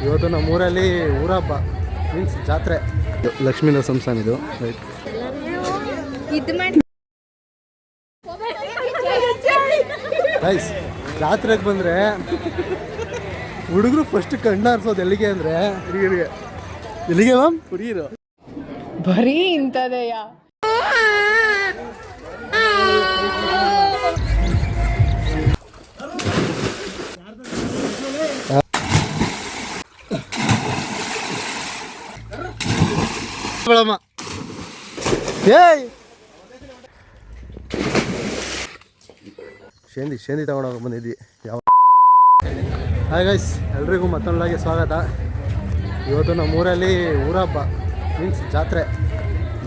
ಇವತ್ತು ನಮ್ಮೂರಲ್ಲಿ ಊರಹಬ್ಬ ಮೀನ್ಸ್ ಜಾತ್ರೆ. ಲಕ್ಷ್ಮೀ ನರಸಿಂಹ ಇದು ರೈಟ್. ಗೈಸ್ ಜಾತ್ರೆಗೆ ಬಂದರೆ ಹುಡುಗರು ಫಸ್ಟ್ ಕಣ್ಣು ಹಾರಿಸೋದು ಎಲ್ಲಿಗೆ ಅಂದರೆ ಹುಡುಗರಿಗೆ. ಎಲ್ಲಿಗೆ ಮ್ಯಾಮ್? ಹುಡುಗಿರು ಬರೀ ಇಂಥದೆಯ. ಏಯ್ ಶೇಂದಿ ತಗೊಂಡೋಗಿ ಬಂದಿದ್ವಿ. ಯಾವ ಹಾಯ್ ಗೈಸ್, ಎಲ್ರಿಗೂ ಮತ್ತೊಂದಾಗಿ ಸ್ವಾಗತ. ಇವತ್ತು ನಮ್ಮೂರಲ್ಲಿ ಊರಹಬ್ಬ ಮೀನ್ಸ್ ಜಾತ್ರೆ.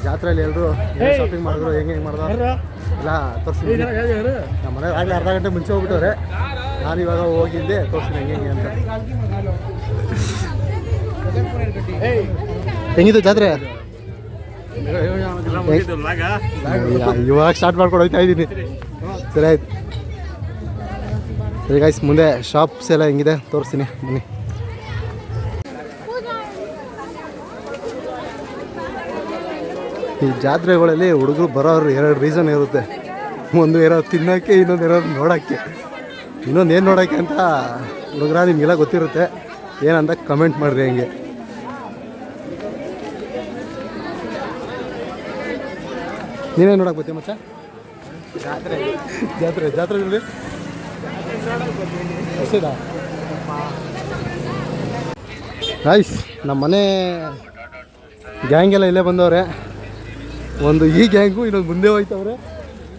ಜಾತ್ರೆಯಲ್ಲಿ ಎಲ್ಲರೂ ಶಾಪಿಂಗ್ ಮಾಡಿದ್ರು, ಹೆಂಗೆ ಮಾಡಿದ್ರು ಎಲ್ಲ ತೋರಿಸ್ತೀನಿ. ನಮ್ಮ ಮನೆಗೆ ಆಗಲೇ ಅರ್ಧ ಗಂಟೆ ಮುಂಚೆ ಹೋಗ್ಬಿಟ್ಟವ್ರೆ. ನಾನು ಇವಾಗ ಹೋಗಿದ್ದೆ, ತೋರಿಸ್ತೀನಿ ಹೆಂಗೆ ಅಂತ. ಹೆಂಗಿತ್ತು ಜಾತ್ರೆ? ಇವಾಗ ಸ್ಟಾರ್ಟ್ ಮಾಡ್ಕೊಂಡು ಹೋಗ್ತಾ ಇದ್ದೀನಿ. ಸರಿ ಆಯ್ತು. ಸರಿ ಗೈಸ್, ಮುಂದೆ ಶಾಪ್ಸ್ ಎಲ್ಲ ಹೆಂಗಿದೆ ತೋರಿಸ್ತೀನಿ ಬನ್ನಿ. ಈ ಜಾತ್ರೆಗಳಲ್ಲಿ ಹುಡುಗರು ಬರೋರು ಎರಡು ರೀಸನ್ ಇರುತ್ತೆ. ಒಂದು ಇರೋ ತಿನ್ನೋಕ್ಕೆ, ಇನ್ನೊಂದು ಇರೋದು ನೋಡೋಕ್ಕೆ. ಇನ್ನೊಂದು ಏನು ನೋಡೋಕ್ಕೆ ಅಂತ ಹುಡುಗರ ನಿಮಗೆಲ್ಲ ಗೊತ್ತಿರುತ್ತೆ. ಏನಂತ ಕಮೆಂಟ್ ಮಾಡಿರಿ. ಹೆಂಗೆ ನೀವೇನು ನೋಡಕ್ಕೆ ಬರ್ತೀವಿ ಮಚ್ಚ? ಜಾತ್ರೆಗಳಲ್ಲಿ ಹಸಿದಾ ಗೈಸ್, ನಮ್ಮ ಮನೆ ಗ್ಯಾಂಗೆಲ್ಲ ಇಲ್ಲೇ ಬಂದವ್ರೆ. ಒಂದು ಈ ಗ್ಯಾಂಗು, ಇನ್ನೊಂದು ಮುಂದೆ ಹೋಯ್ತವ್ರೆ,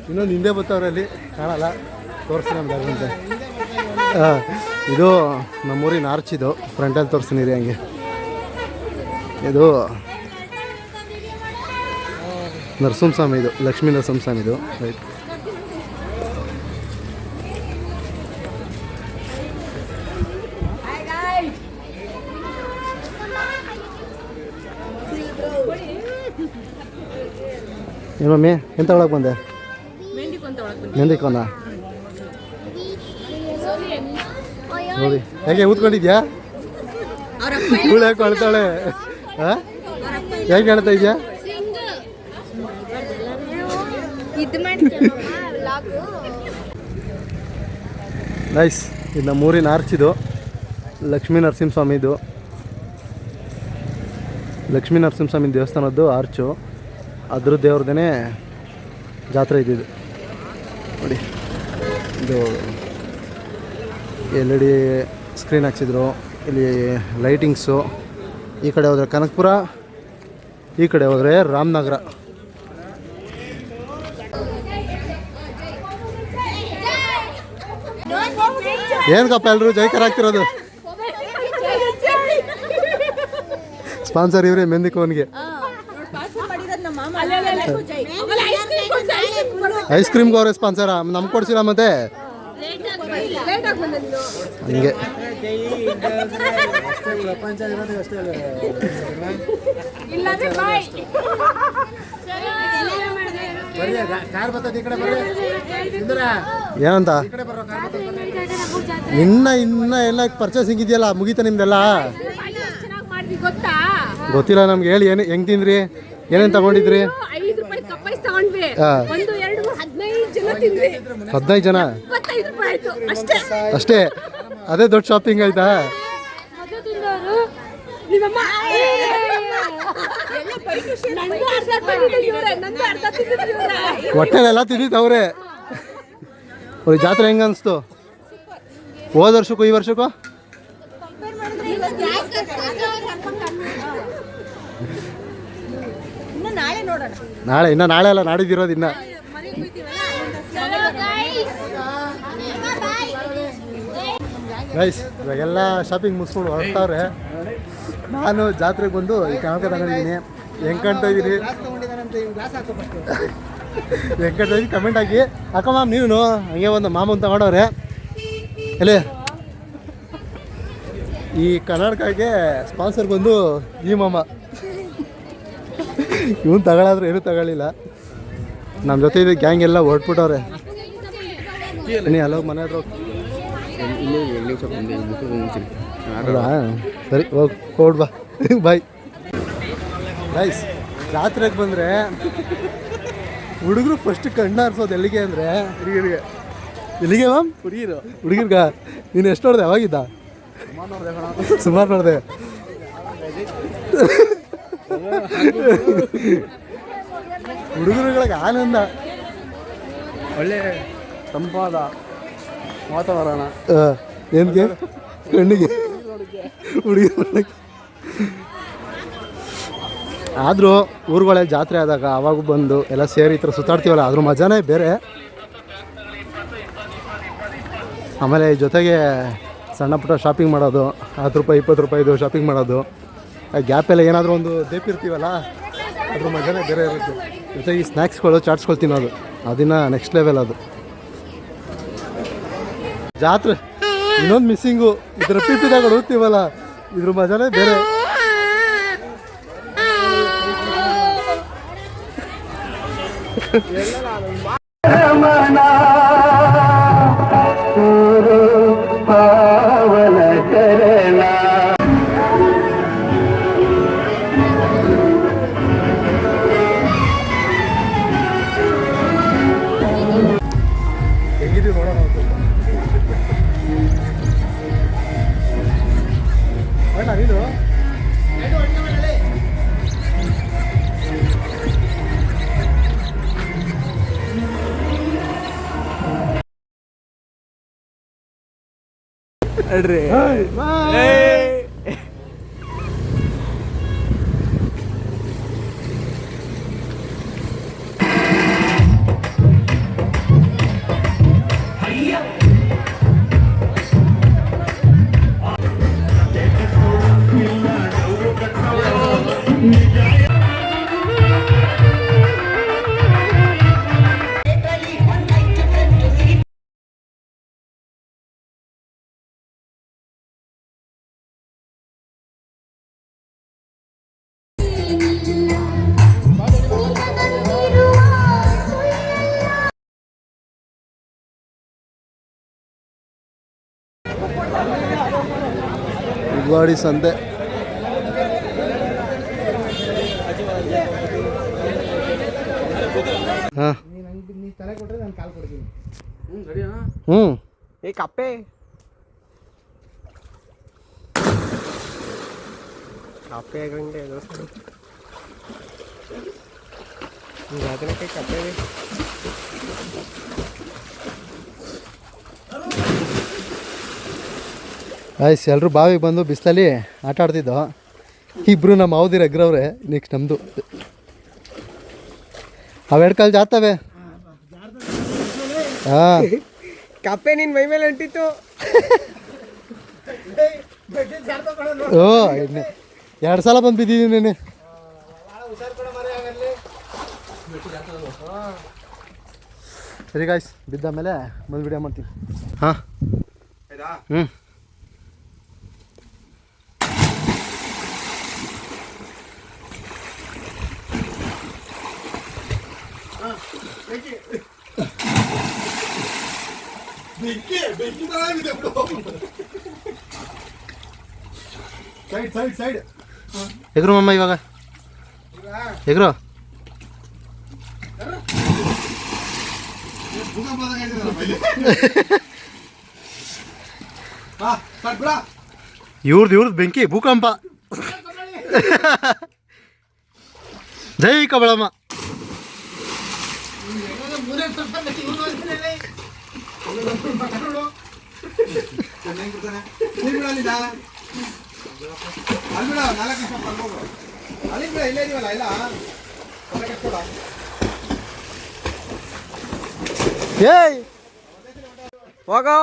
ಇನ್ನೊಂದು ಹಿಂದೆ ಬರ್ತಾವ್ರೆ. ಅಲ್ಲಿ ಕಾಣಲ್ಲ, ತೋರಿಸ್ತೀನಿ ನಮ್ಗೆ ಅಂತ. ಇದು ನಮ್ಮೂರಿನ ಆರ್ಚ್. ಇದು ಫ್ರಂಟಲ್ಲಿ ತೋರಿಸ್ತೀನಿ ರೀ. ಹಂಗೆ ಇದು ನರಸಿಂಹಸ್ವಾಮಿ, ಇದು ಲಕ್ಷ್ಮೀ ನರಸಿಂಹಸ್ವಾಮಿ ಇದು ರೈಟ್. ಏನು ಮಮ್ಮಿ, ಎಂತ ತಗೊಳಕ್ಕೆ ಬಂದೆ? ಮೆಹಂದಿಕೊಂದ ನೋಡಿ. ಹೇಗೆ ಊದ್ಕೊಂಡಿದ್ಯಾ? ಇವಳು ಯಾಕೆ ಅಳ್ತಾಳೆ? ಹೇಗೆ ಹೇಳ್ತಾ ಇದೆಯಾ? ನೈಸ್. ಇದು ನಮ್ಮೂರಿನ ಆರ್ಚ್. ಇದು ಲಕ್ಷ್ಮೀ ನರಸಿಂಹಸ್ವಾಮಿ. ಇದು ಲಕ್ಷ್ಮೀ ನರಸಿಂಹಸ್ವಾಮಿ ದೇವಸ್ಥಾನದ್ದು ಆರ್ಚು. ಅದ್ರ ದೇವ್ರದೇ ಜಾತ್ರೆ ಇದ್ದಿದ್ದು ನೋಡಿ. ಇದು LED ಸ್ಕ್ರೀನ್ ಹಾಕ್ಸಿದ್ರು. ಇಲ್ಲಿ ಲೈಟಿಂಗ್ಸು. ಈ ಕಡೆ ಹೋದರೆ ಕನಕಪುರ, ಈ ಕಡೆ ಹೋದರೆ ರಾಮನಗರ. ಏನಕ್ಕಪ್ಪ ಎಲ್ಲರೂ ಜೈಕರ್ ಆಗ್ತಿರೋದು? ಸ್ಪಾನ್ಸರ್ ಇವರೇ, ಮೆಹಂದಿಕೋನ್ಗೆ ಐಸ್ ಕ್ರೀಮ್ಗೆ ಅವರೇ ಸ್ಪಾನ್ಸರ. ನಮ್ಗೆ ಕೊಡ್ಸಿಲ್ಲ ಮತ್ತೆ ಹಂಗೆ. ಏನಂತ ಇನ್ನ ಎಲ್ಲ ಪರ್ಚೇಸಿಂಗ್ ಇದೆಯಲ್ಲ, ಮುಗೀತಾ ನಿಮ್ದೆಲ್ಲ? ಗೊತ್ತಿಲ್ಲ ನಮ್ಗೆ. ಹೇಳಿ, ಏನು ಹೆಂಗ್ ತಿಂದ್ರಿ, ಏನೇನು ತಗೊಂಡಿದ್ರಿ? 15 ಜನ ಅಷ್ಟೇ? ಅದೇ ದೊಡ್ಡ ಶಾಪಿಂಗ್ ಆಯ್ತಾ? ಹೊಟ್ಟೆಲೆಲ್ಲ ತಿಂದಿದ್ದವ್ರೆ. ಅವ್ರ ಜಾತ್ರೆ ಹೆಂಗ ಅನಿಸ್ತು? ಹೋದ ವರ್ಷಕ್ಕೂ ಈ ವರ್ಷಕ್ಕೂ ನಾಳೆ ಅಲ್ಲ, ನಾಡಿದ್ದಿರೋದು ಇನ್ನ. ಗೈಸ್, ಇವಾಗೆಲ್ಲ ಶಾಪಿಂಗ್ ಮುಗಿಸ್ಕೊಂಡು ಹೊರಡ್ತಾವ್ರೆ. ನಾನು ಜಾತ್ರೆಗೆ ಬಂದು ಈ ಕನಕ ತಗೊಂಡಿದ್ದೀನಿ. ಹೆಂಗೆ ಕಾಣ್ತಾ ಇದ್ದೀನಿ? ಹೆಂಗೆ ಕಮೆಂಟ್ ಹಾಕಿ. ಅಕ್ಕ ಮ್ಯಾಮ್, ನೀವು ಹಂಗೆ ಒಂದು ಮಾಮೂನ್ ತಗೊಂಡವ್ರೆ. ಎಲ್ಲಿ ಈ ಕರ್ನಾಟಕಕ್ಕೆ ಸ್ಪಾನ್ಸರ್ ಬಂದು ಈ ಮಾಮ. ಇವನು ತಗೊಳ್ಳಾದ್ರೆ ಏನೂ ತಗೊಳ್ಳಿಲ್ಲ. ನಮ್ಮ ಜೊತೆ ಇದು ಗ್ಯಾಂಗ್ ಎಲ್ಲ ಹೊರಟ್ಬಿಟ್ಟವ್ರೆ. ನೀ ಹಲೋ ಮನೆ ಹತ್ರ ಸರಿ ಹೋಗಿ ಬಾ ಬಾಯ್ ಗೈಸ್. ಜಾತ್ರೆಗೆ ಬಂದರೆ ಹುಡುಗರು ಫಸ್ಟ್ ಕಣ್ಣು ಹಾರಿಸೋದು ಎಲ್ಲಿಗೆ ಅಂದರೆ ಹುಡುಗಿರಿಗೆ. ಎಲ್ಲಿಗೆ ಮ್ಯಾಮ್? ಹುಡುಗಿರ್ಗ ನೀನು ಎಷ್ಟು ನೋಡಿದೆ? ಯಾವಾಗಿದ್ದ? ಸುಮಾರು ನೋಡಿದೆ. ಹುಡುಗರುಗಳಿಗೆ ಆನಂದ, ಒಳ್ಳೆ ತಂಪಾದ ವಾತಾವರಣ. ಏನಿಗೆ ಕಣ್ಣಿಗೆ ಹುಡುಗಿ. ಆದರೂ ಊರುಗಳಲ್ಲಿ ಜಾತ್ರೆ ಆದಾಗ ಅವಾಗೂ ಬಂದು ಎಲ್ಲ ಸೇರಿ ಈ ಥರ ಸುತ್ತಾಡ್ತೀವಲ್ಲ, ಅದ್ರ ಮಜಾನೇ ಬೇರೆ. ಆಮೇಲೆ ಜೊತೆಗೆ ಸಣ್ಣ ಪುಟ್ಟ ಶಾಪಿಂಗ್ ಮಾಡೋದು, 10 ರೂಪಾಯಿ 20 ರೂಪಾಯಿದು ಶಾಪಿಂಗ್ ಮಾಡೋದು, ಆ ಗ್ಯಾಪೆಲ್ಲ ಏನಾದರೂ ಒಂದು ದೇಪಿರ್ತೀವಲ್ಲ, ಅದ್ರ ಮಜಾನೇ ಬೇರೆ ಇರುತ್ತೆ. ಜೊತೆಗೆ ಈ ಸ್ನ್ಯಾಕ್ಸ್ಗಳು ಚಾಟ್ಸ್ಗಳು ತಿನ್ನೋದು, ಅದನ್ನ ನೆಕ್ಸ್ಟ್ ಲೆವೆಲ್ ಅದು. ಜಾತ್ರೆ ಇನ್ನೊಂದು ಮಿಸ್ಸಿಂಗು, ಇದ್ರ ಪಿಪಿದಾಗ ಹೋಗ್ತೀವಲ್ಲ, ಇದ್ರ ಮಜಾನೇ ಬೇರೆ. ಹೆಂಗಿದೀವಿ ನೋಡೋಣ ಅಂತ. ನೀನು ನಡ್ರಿ. ಉಗ್ವಾಡಿ ಸಂತೆ. ಹಾಂ ಹ್ಞೂ ಏ ಕಪ್ಪೆ ಕಪ್ಪೆ ಗಂಟೆ ಕಪ್ಪೆ. ಆಯ್ಸ್ ಎಲ್ಲರೂ ಬಾವಿಗೆ ಬಂದು ಬಿಸಿಲಲ್ಲಿ ಆಟ ಆಡ್ತಿದ್ದೋ. ಇಬ್ಬರು ನಮ್ಮ ಅವದಿರ ಅಗ್ರವ್ರೆ. ನೆಕ್ಸ್ಟ್ ನಮ್ಮದು ಅವೆರಡು ಕಾಲು ಜಾತವೆ. ಹಾಂ ಕಪ್ಪೆ ನಿನ್ನ ಮೈ ಮೇಲೆ ಅಂಟಿತ್ತು. ಓ 2 ಸಲ ಬಂದು ಬಿದ್ದಿದ್ದೀನಿ ನೀನು. ಸರಿ ಗಾಯ್ಸ್, ಬಿದ್ದ ಮೇಲೆ ಬಂದು ವಿಡಿಯೋ ಮಾಡ್ತೀನಿ. ಹಾಂ ಹ್ಞೂ ಸೈಡ್ ಎಗ್ರು ಮಮ್ಮ, ಇವಾಗ ಎಗ್ರು. ಇವ್ರದ್ದು ಬೆಂಕಿ ಭೂಕಂಪ. ಜೈ ಕಬಳಮ್ಮ. ಏಯ್ ಹೋಗೋ.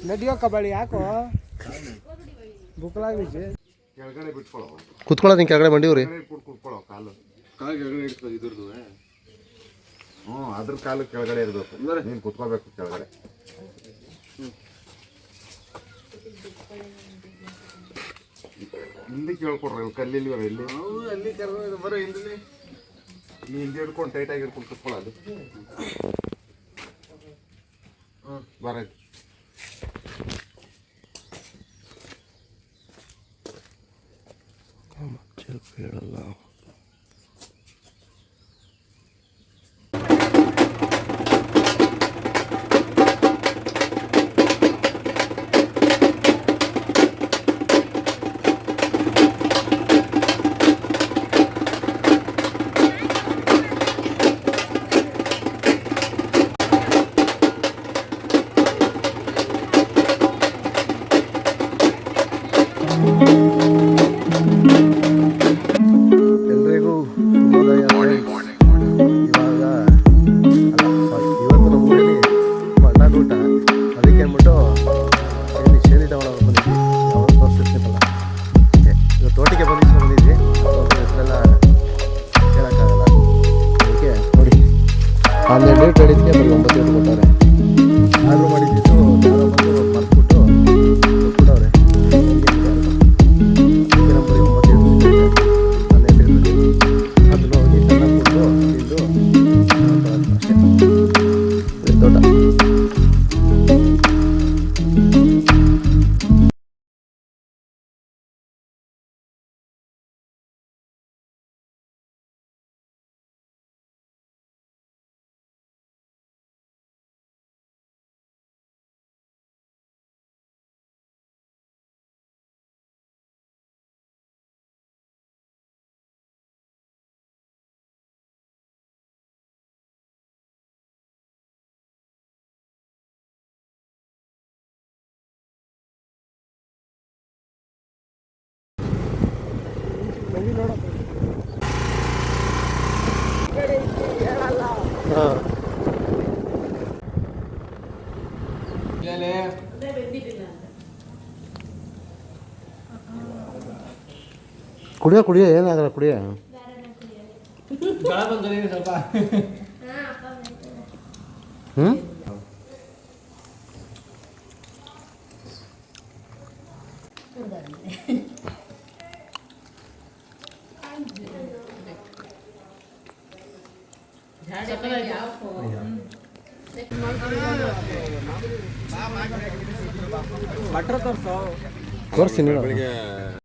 ನಡಿಯೋ ಕಬಡ್ಡಿ ಯಾಕೋ ಕೆಳಗಡೆ ಬಿಟ್ಕೊಳ್ಳೋ ಕುತ್ಕೊಳ್ಳೋದು ಹಿಂಗೆ ಕೆಳಗಡೆ ಬಂದಿವ್ರಿ. ಕುತ್ಕೊಳ್ಳೋ ಕಾಲು ಕೆಳಗಡೆ ಇಡ್ತದೆ ಇದ್ರದ್ದು. ಅದ್ರ ಕಾಲು ಕೆಳಗಡೆ ಇರಬೇಕು. ನೀನು ಕುತ್ಕೋಬೇಕು ಕೆಳಗಡೆ. ಹಿಂದೆ ಕೇಳ್ಕೊಡ್ರಿ ಕಲ್ಲಿಲ್ಲಿ ಇಲ್ಲಿ ಅಲ್ಲಿ ಬರೋ ಹಿಂದೆ ನೀ ಹಿಂದೆ ಹಿಡ್ಕೊಂಡು ಟೈಟಾಗಿ ಹಿಡ್ಕೊಂಡು ಕುತ್ಕೊಳ್ಳೋದು. ಬರ ಹೇಳಲ್ಲ. ಎಲ್ರಿಗೂ ಶುಭೋದಯ. ಇವಾಗ ಇವತ್ತು ನಮ್ಮ ಊರಲ್ಲಿ ಮಣ್ಣದ ಊಟ. ಅದಕ್ಕೆ ಅಂದ್ಬಿಟ್ಟು ಶೇರಿ ತಗೊಳ್ಳೋಕೆ ಬಂದಿದ್ವಿ. ಯಾವಾಗ ತೋರಿಸಿರ್ತೀನಲ್ಲ, ಇವತ್ತು ತೋಟಿಗೆ ಬಂದಿದ್ವಿ. ಹೆಸರೆಲ್ಲ ಹೇಳೋಕ್ಕಾಗಲ್ಲ. ಅದಕ್ಕೆ ನೋಡಿ, 12 ಡೇಟ್ ಹೇಳಿದ್ಕೆ ಬರೀ 9 ಡೇಟ್ ಕೊಟ್ಟಾರೆ. ಆರ್ಡ್ರ್ ಮಾಡಿದ್ದು ಯಾರೋ ಬಂದು ಮರ್ತ್ಬಿಟ್ಟು ಕೊಟ್ಬಿಟ್ಟವ್ರೆ. ಅದಕ್ಕೆ ನಮ್ಮ ಬರೀ 9 ಡೇಟ್ ಅದನ್ನು ಹೋಗಿ ಚೆನ್ನಾಗಿ ಕೊಟ್ಟು ತಿಂದು ಅಷ್ಟೇ. ತೋಟ ಹಾಂ. ಕುಡಿಯೋ ಏನಾಗಲ್ಲ ಕುಡಿಯೋ. ಹ್ಞೂ ಭಟ್ರ ತೋರ್ಸೋ ತೋರಿಸ್ತೀನಿ.